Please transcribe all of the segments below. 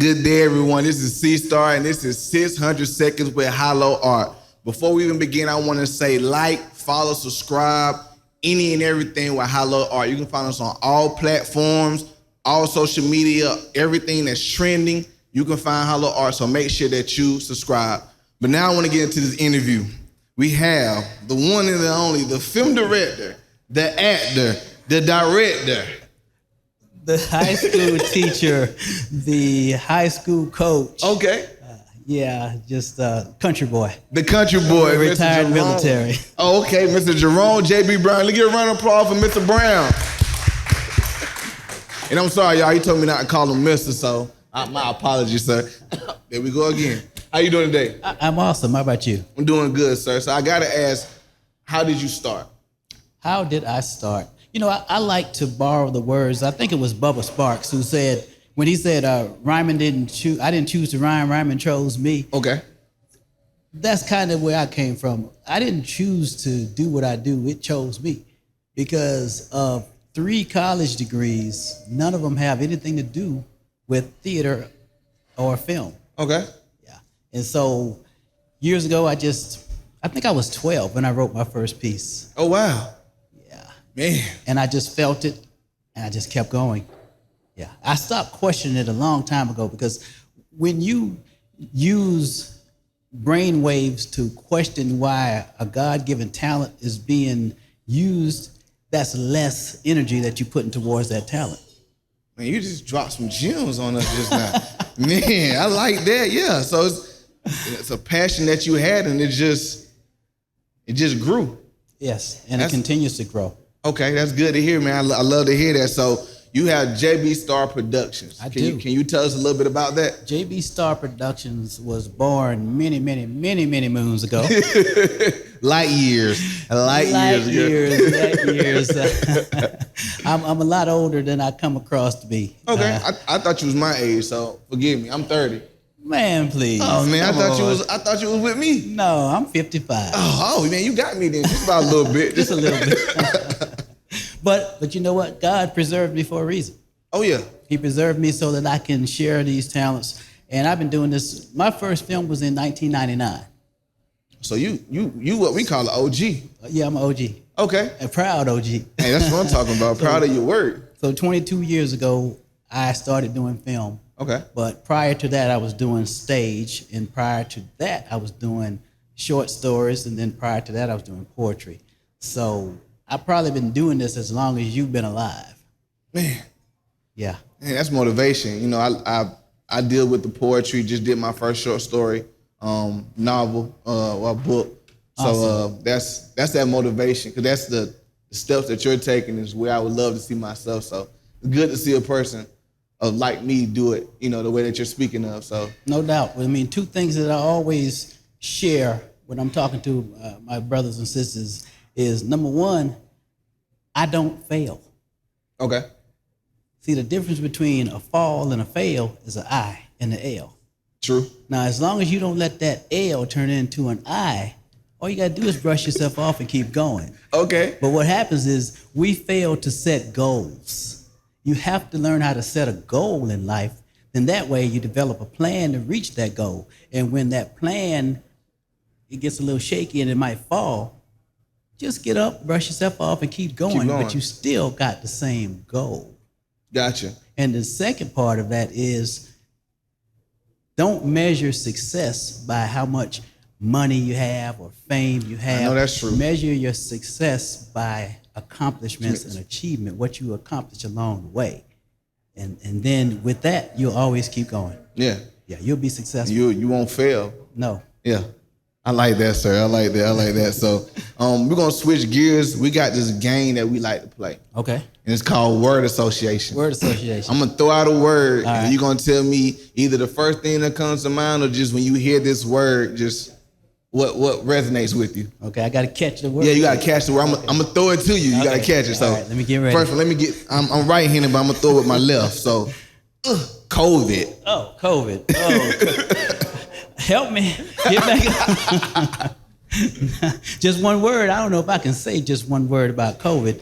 Good day, everyone. This is C-Star, and this is 600 Seconds with HYLO Art. Before we even begin, I want to say like, follow, subscribe, any and everything with HYLO Art. You can find us on all platforms, all social media, everything that's trending. You can find HYLO Art, so make sure that you subscribe. But now I want to get into this interview. We have the one and the only, the film director, the actor, the director, the high school teacher, the high school coach. Okay. Just country boy. The country boy. Retired military. Oh, okay, Mr. Jerome J.B. Brown. Let's get a round of applause for Mr. Brown. And I'm sorry, y'all. He told me not to call him Mr., so my apologies, sir. There we go again. How you doing today? I'm awesome. How about you? I'm doing good, sir. So I got to ask, how did you start? How did I start? You know, I like to borrow the words. I think it was Bubba Sparks who said, when he said, rhyming didn't choose, I didn't choose to rhyme, rhyming chose me. Okay. That's kind of where I came from. I didn't choose to do what I do. It chose me. Because of 3 college degrees, none of them have anything to do with theater or film. Okay. Yeah. And so years ago, I think I was 12 when I wrote my first piece. Oh, wow. Man. And I just felt it, and I just kept going. Yeah, I stopped questioning it a long time ago, because when you use brain waves to question why a God-given talent is being used, that's less energy that you're putting towards that talent. Man, you just dropped some gems on us just now. Man, I like that. Yeah, so it's a passion that you had, and it just grew. Yes, and it continues to grow. Okay, that's good to hear, man. I love to hear that. So you have JB Star Productions. Can you tell us a little bit about that? JB Star Productions was born many moons ago. Light years. I'm a lot older than I come across to be. Okay, I thought you was my age, so forgive me. I'm 30. Man, please. Oh man, I thought you was with me. No, I'm 55. Oh man, you got me then. Just about a little bit. Just a little bit. But you know what? God preserved me for a reason. Oh yeah. He preserved me so that I can share these talents. And I've been doing this. My first film was in 1999. So you what we call an OG. Yeah, I'm an OG. Okay. A proud OG. Hey, that's what I'm talking about. Proud of your work. So 22 years ago, I started doing film. Okay. But prior to that, I was doing stage, and prior to that, I was doing short stories, and then prior to that, I was doing poetry. So I've probably been doing this as long as you've been alive. Man. Yeah. Man, that's motivation. You know, I deal with the poetry. Just did my first short story, novel, or book. So awesome. That's that motivation, because that's the steps that you're taking is where I would love to see myself. So it's good to see a person like me do it, you know, the way that you're speaking of. So no doubt. I mean, 2 things that I always share when I'm talking to my brothers and sisters is, number 1, I don't fail. Okay. See, the difference between a fall and a fail is an I and an L. True. Now, as long as you don't let that L turn into an I, all you got to do is brush yourself off and keep going. Okay. But what happens is we fail to set goals. You have to learn how to set a goal in life. Then that way you develop a plan to reach that goal. And when that plan, it gets a little shaky and it might fall, just get up, brush yourself off, and keep going. But you still got the same goal. Gotcha. And the second part of that is, don't measure success by how much money you have or fame you have. I know that's true. Measure your success by accomplishments and achievement, what you accomplish along the way. And then with that, you'll always keep going. Yeah. Yeah, you'll be successful. You won't fail. No. Yeah. I like that, sir. I like that. So we're going to switch gears. We got this game that we like to play. Okay. And it's called Word Association. Word Association. I'm going to throw out a word, all right, and you're going to tell me either the first thing that comes to mind, or just when you hear this word, just what resonates with you. Okay, I got to catch the word. Yeah, you got to catch the word. I'm going to throw it to you. You got to catch it. So all right, let me get ready. First, I'm right-handed, but I'm going to throw it with my left. So, COVID. Oh, COVID. Oh, help me. Get back. Just one word. I don't know if I can say just one word about COVID.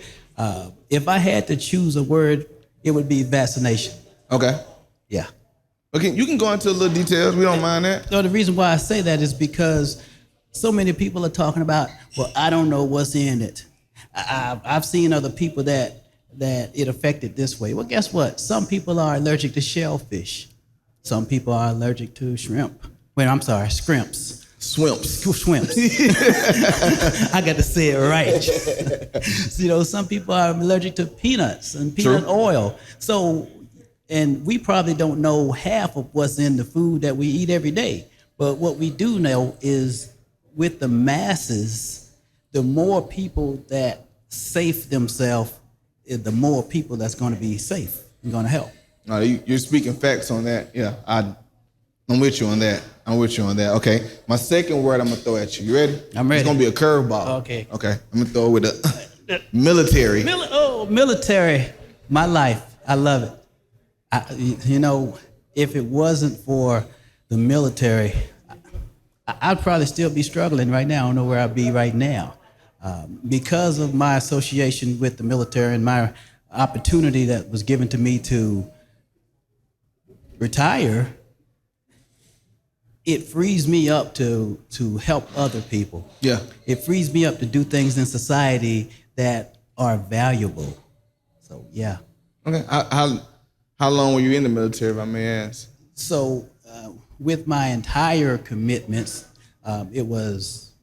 If I had to choose a word, it would be vaccination. Okay. Yeah. Okay, you can go into a little details. We don't mind that. So the reason why I say that is because so many people are talking about, well, I don't know what's in it. I've seen other people that it affected this way. Well, guess what? Some people are allergic to shellfish. Some people are allergic to shrimp. Wait, I'm sorry, scrimps. Swimps. I got to say it right. So, some people are allergic to peanuts and peanut oil. So, and we probably don't know half of what's in the food that we eat every day. But what we do know is with the masses, the more people that safe themselves, the more people that's going to be safe and going to help. No, you're speaking facts on that. Yeah, I'm with you on that. Okay, my second word I'm gonna throw at you. You ready? I'm ready. It's gonna be a curveball. Okay. I'm gonna throw it with a military. Military. My life. I love it. If it wasn't for the military, I'd probably still be struggling right now. I don't know where I'd be right now. Because of my association with the military and my opportunity that was given to me to retire, it frees me up to help other people. Yeah. It frees me up to do things in society that are valuable. So, yeah. Okay. How long were you in the military, if I may ask? So, with my entire commitments, it was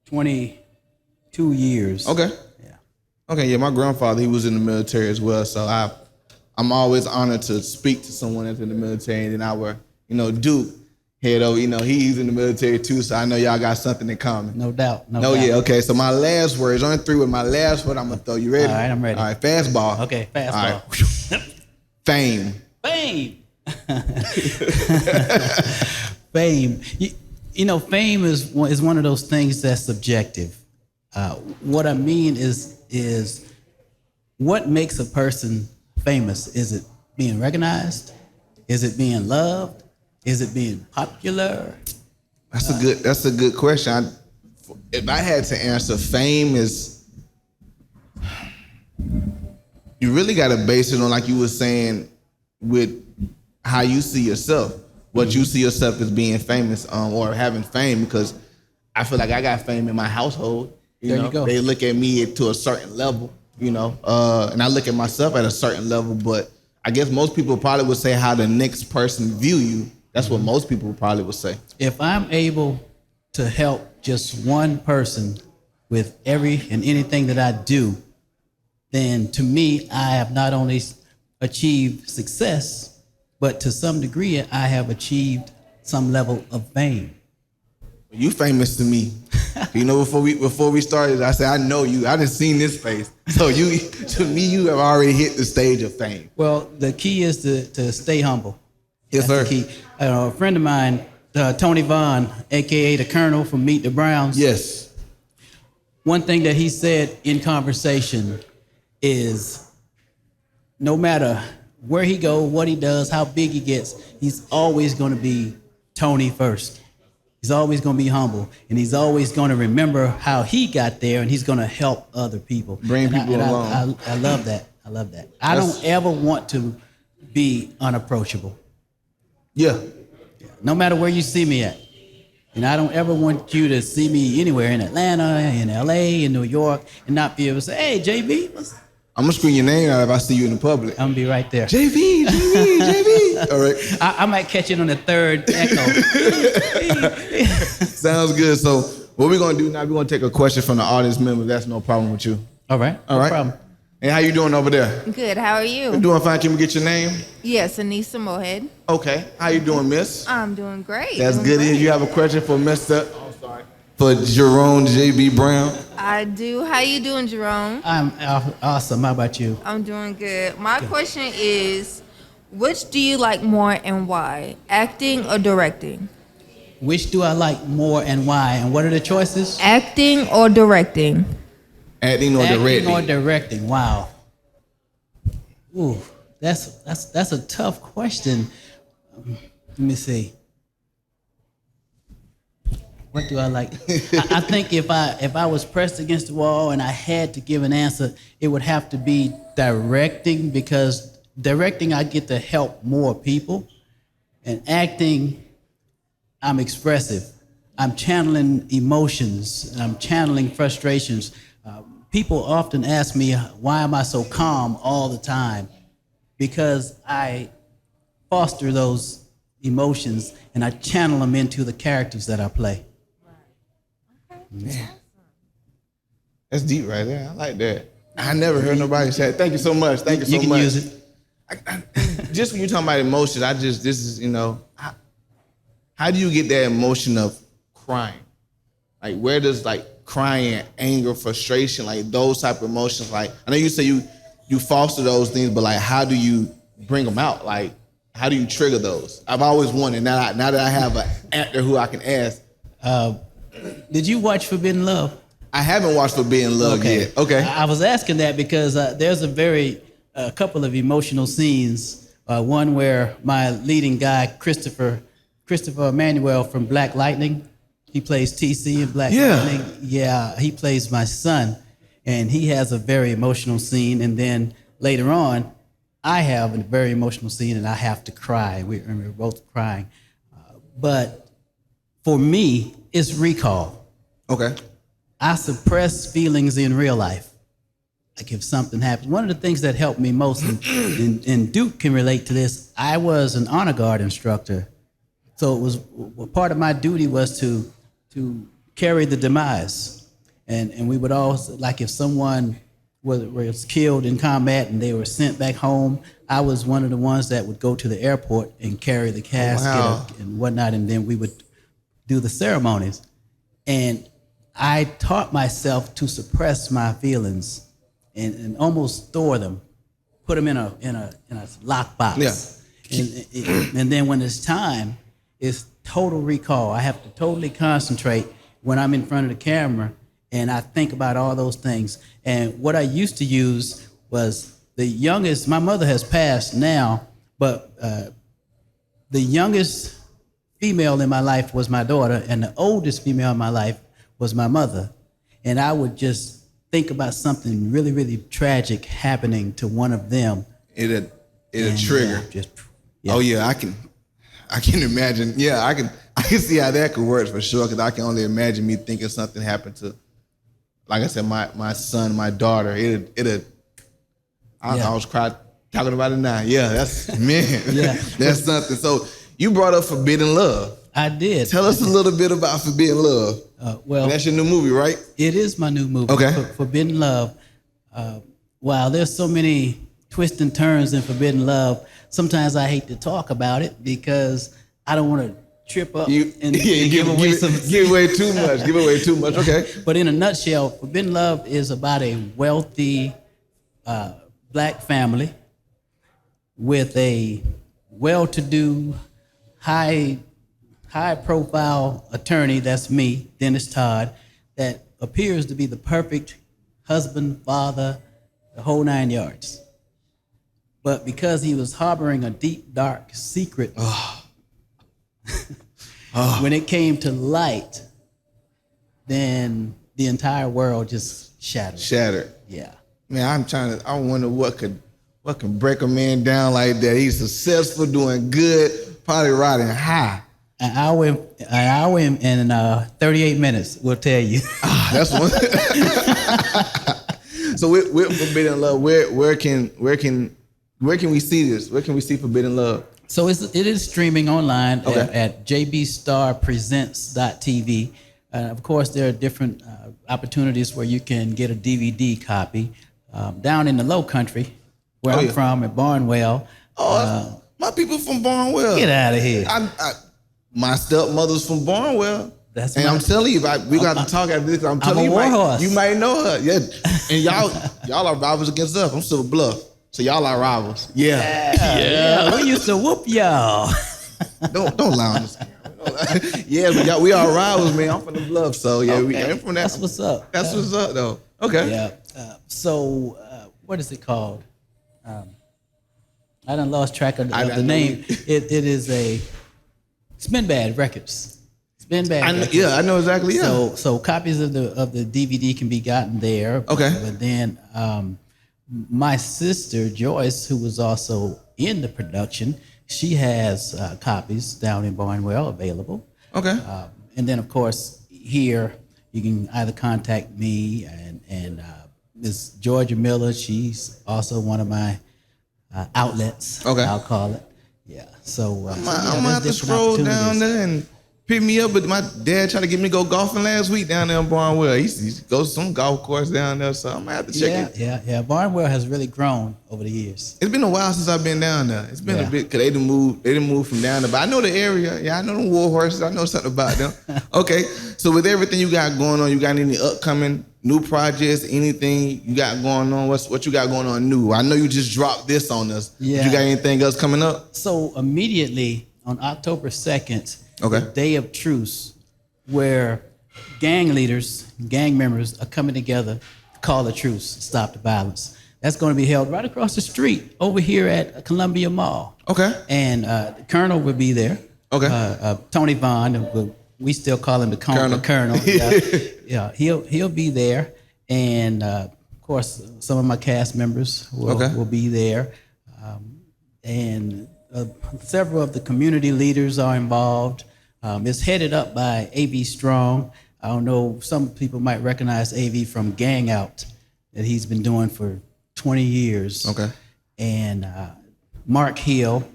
22 years. Okay. Yeah. Okay, yeah, my grandfather, he was in the military as well, so I'm always honored to speak to someone that's in the military, and then our, Duke, head over, he's in the military too, so I know y'all got something in common. No doubt. No, yeah, okay, so my last word, only three with my last word I'm going to throw. You ready? All right, I'm ready. All right, fastball. Okay, fastball. All right. Fame. Fame. Fame. Fame is one of those things that's subjective. What I mean is what makes a person famous? Is it being recognized? Is it being loved? Is it being popular? That's a good question. If I had to answer, fame is, you really got to base it on, like you were saying, with how you see yourself, what you see yourself as being famous or having fame, because I feel like I got fame in my household. There you go. They look at me to a certain level, and I look at myself at a certain level, but I guess most people probably would say how the next person view you. That's what most people probably would say. If I'm able to help just one person with every and anything that I do, then to me, I have not only achieved success, but to some degree, I have achieved some level of fame. You famous to me. Before we started, I said, I know you. I done seen this face. So to me, you have already hit the stage of fame. Well, the key is to stay humble. Yes, That's sir. the key. A friend of mine, Tony Vaughn, a.k.a. the Colonel from Meet the Browns. Yes. One thing that he said in conversation is no matter where he goes, what he does, how big he gets, he's always going to be Tony first. He's always going to be humble, and he's always going to remember how he got there, and he's going to help other people. Bring people along. I love that. I don't ever want to be unapproachable. Yeah. No matter where you see me at. And I don't ever want you to see me anywhere in Atlanta, in LA, in New York, and not be able to say, hey, JB. I'm going to scream your name out if I see you in the public. I'm going to be right there. JB. All right. I might catch it on the third echo. Sounds good. So what we're going to do now, we're going to take a question from the audience member. That's no problem with you. All right. No problem. Hey, how you doing over there? Good. How are you? I'm doing fine. Can we get your name? Yes, Anissa Mohead. Okay. How you doing, miss? I'm doing great. That's doing good. great. You have a question for Mr. For Jerome J.B. Brown? I do. How you doing, Jerome? I'm awesome. How about you? I'm doing good. My question is, which do you like more and why? Acting or directing? Which do I like more and why? And what are the choices? Acting or directing? Acting or directing? Acting or directing. Wow. Ooh, that's a tough question. Let me see. What do I like? I think if I was pressed against the wall and I had to give an answer, it would have to be directing, because directing I get to help more people, And acting, I'm expressive. I'm channeling emotions, and I'm channeling frustrations. People often ask me, why am I so calm all the time? Because I foster those emotions and I channel them into the characters that I play. Man. That's deep right there. I like that. I never heard nobody say it. Thank you so much. Thank you so much. You can use it. Just when you're talking about emotions, this is, how do you get that emotion of crying? Like, where does like crying, anger, frustration, like those type of emotions, like, I know you say you foster those things, but like, how do you bring them out? Like, how do you trigger those? I've always wondered, now that I have an actor who I can ask. Did you watch Forbidden Love? I haven't watched Forbidden Love yet. Okay. I was asking that because there's a couple of emotional scenes. One where my leading guy, Christopher Emmanuel from Black Lightning, he plays TC in Black Lightning. Yeah, he plays my son, and he has a very emotional scene. And then later on, I have a very emotional scene, and I have to cry. We're both crying. But for me, it's recall. Okay. I suppress feelings in real life. Like if something happens. One of the things that helped me most, and Duke can relate to this, I was an honor guard instructor. So it was part of my duty was to carry the demise. And we would also, like if someone was killed in combat and they were sent back home, I was one of the ones that would go to the airport and carry the casket and whatnot, and then we would do the ceremonies. And I taught myself to suppress my feelings and almost store them, put them in a lockbox. Yeah. And then when it's time, it's total recall. I have to totally concentrate when I'm in front of the camera, and I think about all those things. And what I used to use was the youngest. My mother has passed now, but the youngest female in my life was my daughter, and the oldest female in my life was my mother. And I would just think about something really, really tragic happening to one of them. It'll trigger. Oh yeah, I can imagine. Yeah, I can see how that could work for sure, because I can only imagine me thinking something happened to, like I said, my son, my daughter. I was crying talking about it now. Yeah, that's that's something. So you brought up Forbidden Love. I did. Tell us a little bit about Forbidden Love. Well, that's your new movie, right? It is my new movie. Okay. Forbidden Love. Wow, there's so many twists and turns in Forbidden Love. Sometimes I hate to talk about it because I don't want to trip up and give away too much. Give away too much. Okay. But in a nutshell, Forbidden Love is about a wealthy black family with a well-to-do, high-profile attorney, that's me, Dennis Todd, that appears to be the perfect husband, father, the whole 9 yards. But because he was harboring a deep, dark secret, when it came to light, then the entire world just shattered. Yeah. Man, I wonder what can break a man down like that. He's successful, doing good, probably riding high. An hour and 38 minutes will tell you. That's one. So with Forbidden Love, where can we see this? Where can we see Forbidden Love? So it is streaming online at jbstarpresents.tv. Of course, there are different opportunities where you can get a DVD copy. Down in the Low Country, where I'm from, at Barnwell. My people from Barnwell. Get out of here. My stepmother's from Barnwell. And I'm telling you, we got to talk after this. I'm telling you might know her. Yeah. And y'all are rivals against us. I'm Silver Bluff. So y'all are rivals. Yeah. We used to whoop y'all. Don't lie on this camera. Yeah, but we are rivals, man. I'm from the Bluff, so yeah, I'm from that. That's what's up. That's what's up, though. Okay. Yeah. What is it called? I done lost track of the name. It is Spin Bad Records. Spin Bad Records. Yeah, I know exactly. Yeah. So copies of the DVD can be gotten there. Okay. But then my sister Joyce, who was also in the production, she has copies down in Barnwell available. Okay. And then, of course, here you can either contact me and Miss Georgia Miller. She's also one of my outlets. Okay. I'll call it. Yeah. So I'm gonna have to scroll down there and pick me up. But my dad tried to get me to go golfing last week down there in Barnwell. He used to go to some golf course down there, so I'm gonna have to check it. Yeah. Barnwell has really grown over the years. It's been a while since I've been down there. It's been a bit because they didn't move from down there. But I know the area. Yeah, I know the war horses. I know something about them. Okay, so with everything you got going on, you got any upcoming new projects? Anything you got going on? What you got going on new? I know you just dropped this on us. Yeah. But you got anything else coming up? So immediately on October 2nd, Okay. the Day of Truce, where gang leaders, gang members are coming together to call a truce, stop the violence. That's going to be held right across the street over here at Columbia Mall. Okay. And the Colonel will be there. Okay. Tony Vaughn, we still call him the Colonel. Yeah, he'll be there. And of course, some of my cast members will be there. And several of the community leaders are involved. It's headed up by A.V. Strong. I don't know, some people might recognize A.V. from Gang Out that he's been doing for 20 years. Okay. And Mark Hill.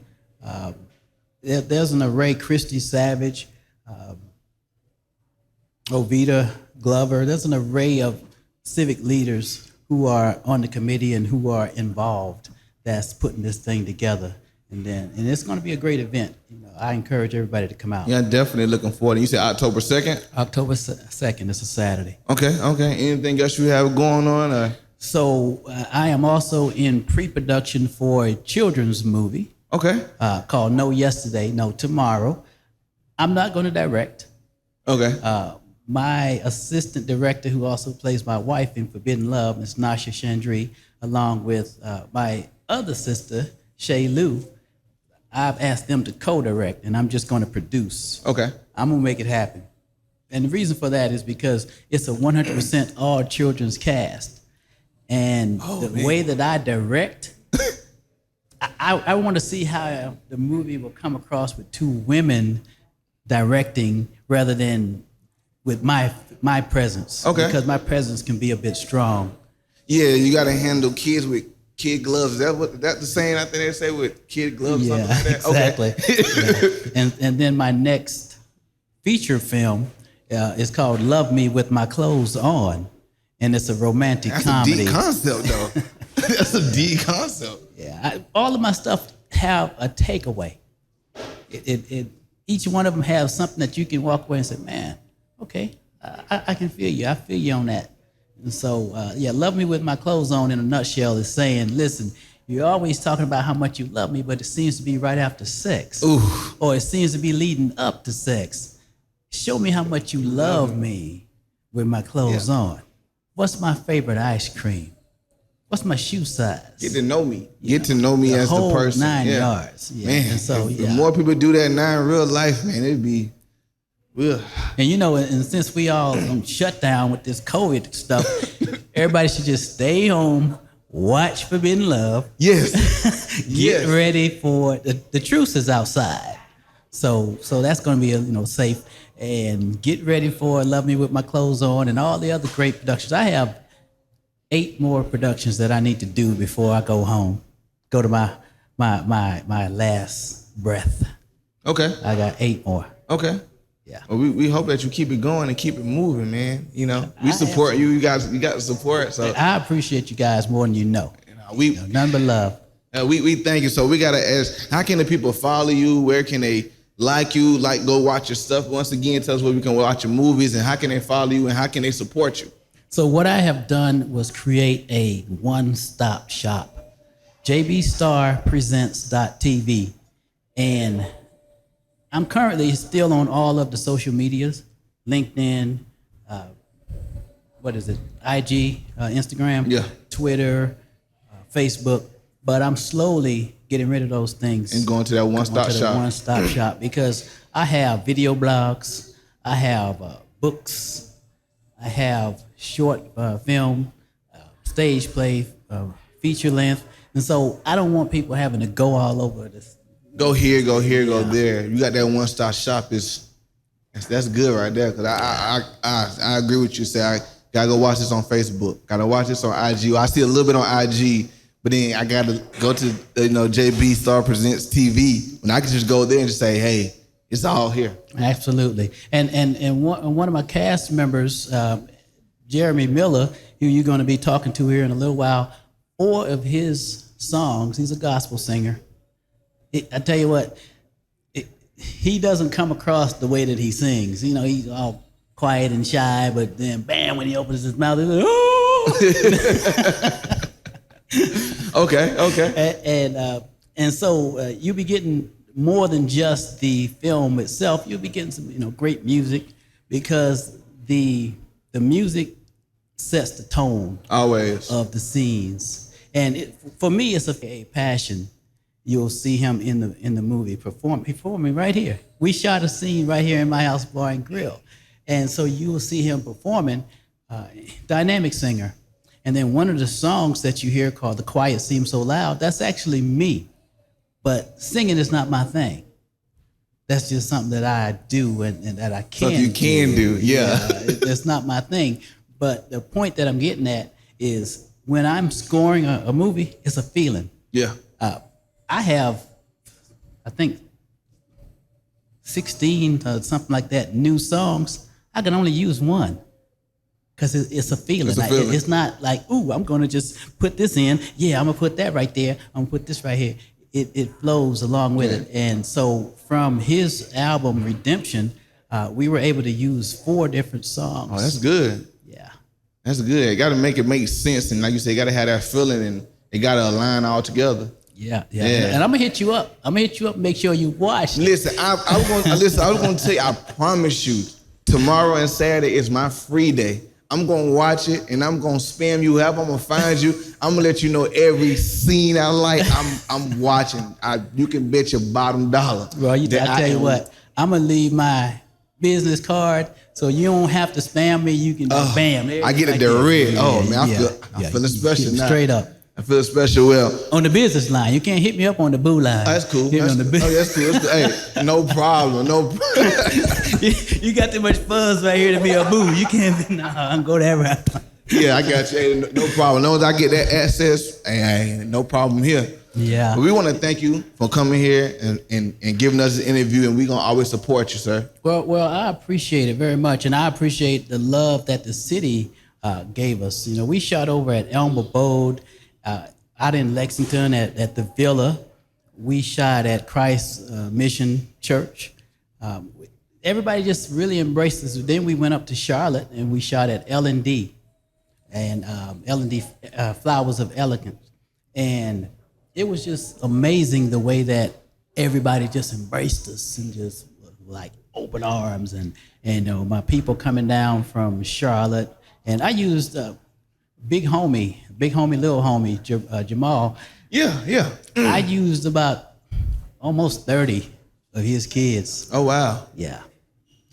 There's an array, Christy Savage, Ovita Glover. There's an array of civic leaders who are on the committee and who are involved that's putting this thing together. And it's going to be a great event. I encourage everybody to come out. Yeah, definitely looking forward. You said October 2nd? October 2nd, it's a Saturday. Okay. Anything else you have going on? So I am also in pre-production for a children's movie. Okay. Called No Yesterday, No Tomorrow. I'm not going to direct. Okay. My assistant director, who also plays my wife in Forbidden Love, Ms. Nasha Chandri, along with my other sister, Shay Lou, I've asked them to co-direct, and I'm just going to produce. Okay. I'm going to make it happen. And the reason for that is because it's a 100% all children's cast. And way that I direct, I want to see how the movie will come across with two women directing rather than with my presence. Okay. Because my presence can be a bit strong. Yeah, you got to handle kids with kid gloves. Is that the saying I think they say with kid gloves? Yeah, something like that? exactly. Okay. Yeah. And then my next feature film is called Love Me With My Clothes On. And it's a romantic comedy. That's a deep concept, though. That's a deep concept. Yeah, all of my stuff have a takeaway. Each one of them have something that you can walk away and say, man, okay, I can feel you. I feel you on that. And so, Love Me With My Clothes On in a nutshell is saying, listen, you're always talking about how much you love me, but it seems to be right after sex. Ooh. Or it seems to be leading up to sex. Show me how much you love me with my clothes on. What's my favorite ice cream? What's my shoe size? Get to know me. Get to know me as the whole person. 9 yards. Yeah. Man, And so, the more people do that now in real life, man, it'd be real. And since we all shut down with this COVID stuff, everybody should just stay home, watch Forbidden Love. Yes. Get ready for the truce is outside. So that's going to be safe. And get ready for Love Me With My Clothes On and all the other great productions. I have 8 more productions that I need to do before I go home. Go to my last breath. Okay. I got 8 more. Okay. Yeah. Well, we hope that you keep it going and keep it moving, man. We support you. You guys, you got the support. So I appreciate you guys more than you know. None but love. We thank you. So we gotta ask, how can the people follow you? Where can they like you? Go watch your stuff. Once again, tell us where we can watch your movies and how can they follow you and how can they support you? So what I have done was create a one-stop shop, jbstarpresents.tv, and I'm currently still on all of the social medias, LinkedIn, IG, Instagram, Twitter, Facebook, but I'm slowly getting rid of those things. And going to that one-stop shop. Because I have video blogs, I have books, I have short film, stage play, feature length. And so I don't want people having to go all over this go here, go here, go there. You got that one-stop shop. That's good right there. Cause I agree with you. Say I gotta go watch this on Facebook. Gotta watch this on IG. I see a little bit on IG, but then I gotta go to JB Star Presents TV. When I can just go there and just say, hey, it's all here. Absolutely. And one of my cast members, Jeremy Miller, who you're going to be talking to here in a little while, 4 of his songs, he's a gospel singer. I tell you what, he doesn't come across the way that he sings. He's all quiet and shy, but then bam, when he opens his mouth, he's like, oh! Okay. And so you'll be getting more than just the film itself. You'll be getting some, great music, because the music sets the tone always of the scenes. And for me, it's a passion. You'll see him in the movie performing right here. We shot a scene right here in my house, bar and grill, and so you will see him performing. Dynamic singer, and then one of the songs that you hear called "The Quiet Seems So Loud." That's actually me, but singing is not my thing. That's just something that I do and that I can. Something you can do, yeah. It's not my thing. But the point that I'm getting at is when I'm scoring a movie, it's a feeling. Yeah. I have, I think, 16 something like that new songs. I can only use one because it's a feeling. It's not like, ooh, I'm going to just put this in. Yeah, I'm going to put that right there. I'm going to put this right here. It flows along with it. And so from his album, Redemption, we were able to use 4 different songs. Oh, that's good. Yeah. That's good. You got to make it make sense. And like you said, you got to have that feeling, and it got to align all together. Yeah. And I'm gonna hit you up. And make sure you watch. Listen, I was gonna tell you, I promise you, tomorrow and Saturday is my free day. I'm gonna watch it and I'm gonna spam you up. I'm gonna find you. I'm gonna let you know every scene I like. I'm watching. You can bet your bottom dollar. Well, I tell you what, I'm gonna leave my business card so you don't have to spam me. You can bam. I get it direct. I'm feeling special now. Straight up. I feel special well. On the business line. You can't hit me up on the boo line. Oh, that's cool. That's cool. Hey, no problem. You got too much fuzz right here to be a boo. You can't go that route. Yeah, I got you. Hey, no problem. As long as I get that access, hey, no problem here. Yeah. But we want to thank you for coming here and giving us an interview, and we're going to always support you, sir. Well, I appreciate it very much, and I appreciate the love that the city gave us. We shot over at Elm Abode, out in Lexington at the Villa. We shot at Christ Mission Church. Everybody just really embraced us. Then we went up to Charlotte and we shot at L&D and L&D Flowers of Elegance. And it was just amazing the way that everybody just embraced us and just like open arms and my people coming down from Charlotte. And I used big homie, little homie, Jamal. Yeah. I used about almost 30 of his kids. Oh, wow. Yeah.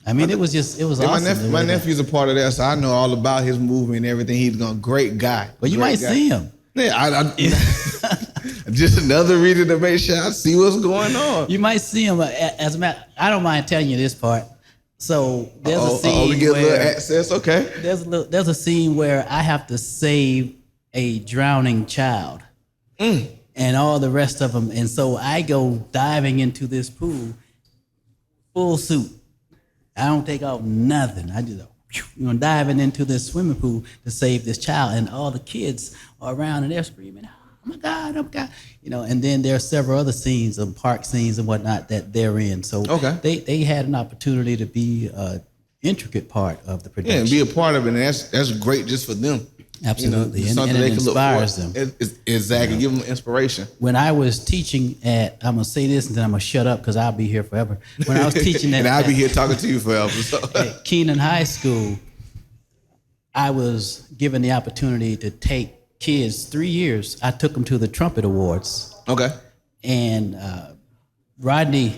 I mean, it was awesome. My nephew's a part of that, so I know all about his movement and everything. He's a great guy. Well, you might see him. Yeah, just another reason to make sure I see what's going on. You might see him. As a matter, I don't mind telling you this part. So there's a scene we get a little access. Okay. There's a scene where I have to save a drowning child, and all the rest of them. And so I go diving into this pool, full suit. I don't take off nothing. I just diving into this swimming pool to save this child, and all the kids are around and they're screaming, "Oh my God, oh my God!" And then there are several other scenes, park scenes and whatnot that they're in. So they had an opportunity to be an intricate part of the production. Yeah, and be a part of it, and that's great just for them. Absolutely, and it inspires them. Exactly, give them inspiration. When I was teaching I'm gonna say this and then I'm gonna shut up because I'll be here forever. When I was teaching and I'll be here talking to you forever. So. At Keenan High School, I was given the opportunity to take kids 3 years. I took them to the Trumpet Awards. Okay. And Rodney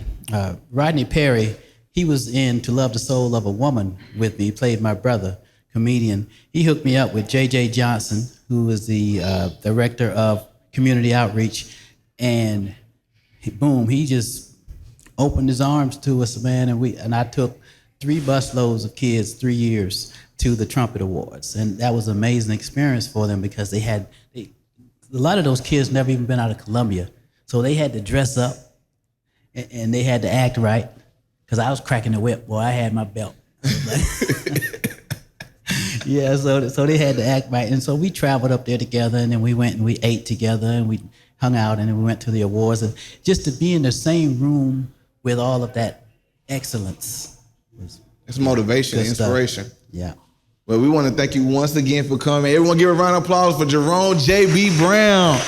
Perry, he was in To Love the Soul of a Woman with me. He played my brother, comedian. He hooked me up with J.J. Johnson, who is the director of community outreach. And he just opened his arms to us, man, and I took 3 busloads of kids 3 years to the Trumpet Awards, and that was an amazing experience for them because a lot of those kids never even been out of Columbia, so they had to dress up and they had to act right because I was cracking the whip. Boy, I had my belt. Yeah, so they had to act right, and so we traveled up there together, and then we went and we ate together, and we hung out, and then we went to the awards, and just to be in the same room with all of that excellence was It's motivation, good stuff. inspiration. Yeah. Well, we want to thank you once again for coming. Everyone give a round of applause for Jerome J.B. Brown.